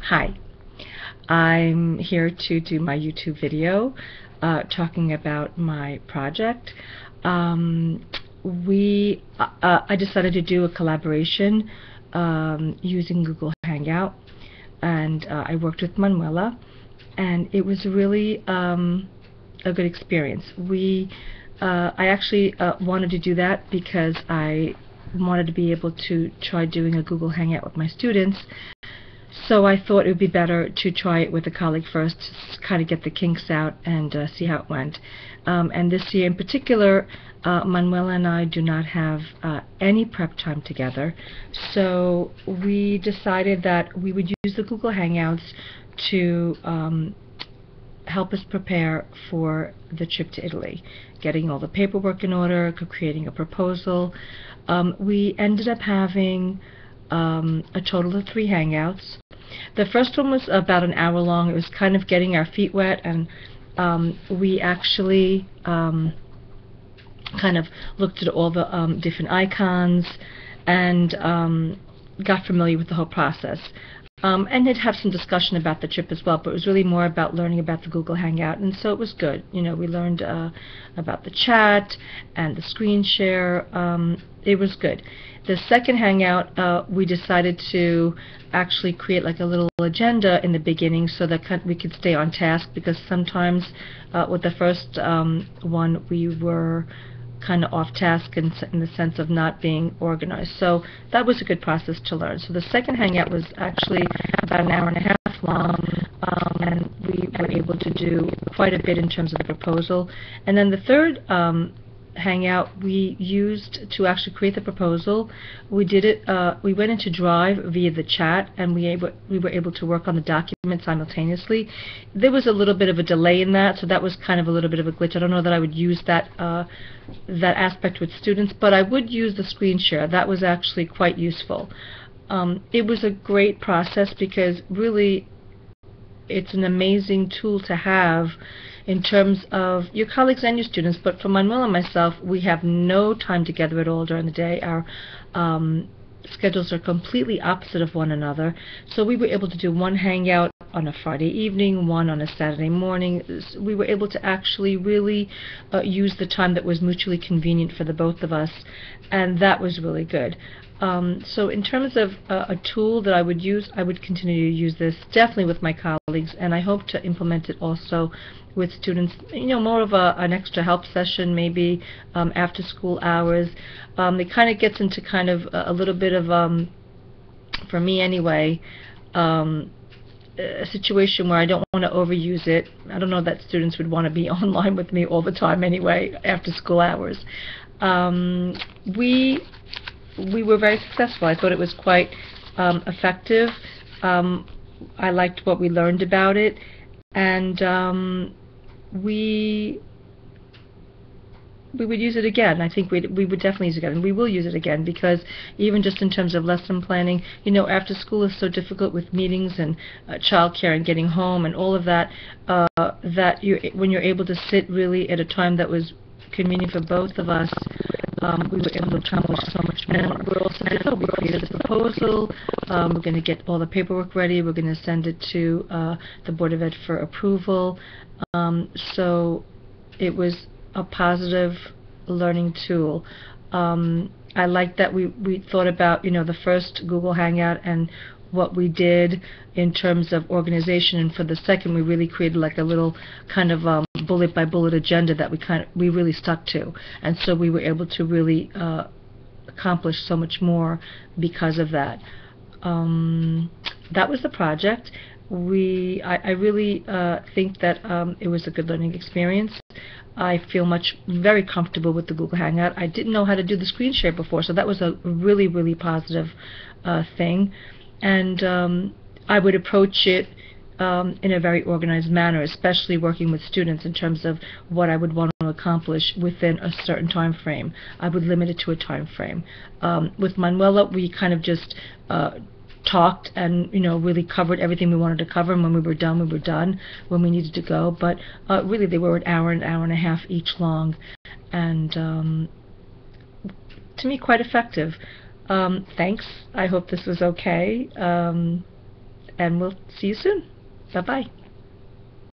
Hi, I'm here to do my YouTube video talking about my project. I decided to do a collaboration using Google Hangout, and I worked with Manuela, and it was really a good experience. I actually wanted to do that because I wanted to be able to try doing a Google Hangout with my students. So I thought it would be better to try it with a colleague first, to kind of get the kinks out and see how it went. And this year in particular, Manuela and I do not have any prep time together, so we decided that we would use the Google Hangouts to help us prepare for the trip to Italy, getting all the paperwork in order, creating a proposal. We ended up having a total of 3 hangouts. The first one was about an hour long. It was kind of getting our feet wet, and we actually kind of looked at all the different icons and got familiar with the whole process. And did have some discussion about the trip as well, but it was really more about learning about the Google Hangout, and so it was good. You know, we learned about the chat and the screen share. It was good. The second Hangout, we decided to actually create like a little agenda in the beginning so that we could stay on task, because sometimes with the first one we were kind of off task in the sense of not being organized. So that was a good process to learn. So the second Hangout was actually about an hour and a half long, and we were able to do quite a bit in terms of the proposal. And then the third Hangout we used to actually create the proposal. We did it. We went into Drive via the chat, and we were able to work on the document simultaneously. There was a little bit of a delay in that, so that was kind of a little bit of a glitch. I don't know that I would use that that aspect with students, but I would use the screen share. That was actually quite useful. It was a great process because really it's an amazing tool to have in terms of your colleagues and your students. But for Manuel and myself, we have no time together at all during the day. Our schedules are completely opposite of one another, so we were able to do one Hangout on a Friday evening, one on a Saturday morning. We were able to actually really use the time that was mutually convenient for the both of us, and that was really good. So in terms of a tool that I would use, I would continue to use this definitely with my colleagues, and I hope to implement it also with students. You know, more of an extra help session, maybe after school hours. It kind of gets into kind of a little bit of, for me anyway, a situation where I don't want to overuse it. I don't know that students would want to be online with me all the time anyway after school hours. We were very successful. I thought it was quite effective. I liked what we learned about it, and we would use it again. I think we would definitely use it again, and we will use it again, because even just in terms of lesson planning, you know, after school is so difficult with meetings and childcare and getting home and all of that, when you're able to sit really at a time that was convenient for both of us, we were able to accomplish so much more. We're also we created a proposal. We're going to get all the paperwork ready. We're going to send it to the Board of Ed for approval. So it was a positive learning tool. I like that we thought about, you know, the first Google Hangout and what we did in terms of organization, and for the second we really created like a little kind of bullet by bullet agenda that we really stuck to, and so we were able to really accomplish so much more because of that. That was the project. I really think that it was a good learning experience. I feel very comfortable with the Google Hangout. I didn't know how to do the screen share before, so that was a really, really positive thing. And I would approach it in a very organized manner, especially working with students in terms of what I would want to accomplish within a certain time frame. I would limit it to a time frame. With Manuela, we kind of just talked and, you know, really covered everything we wanted to cover, and when we were done, we were done when we needed to go. But really they were an hour and a half each long, and to me quite effective. Thanks. I hope this was okay. and we'll see you soon. Bye-bye.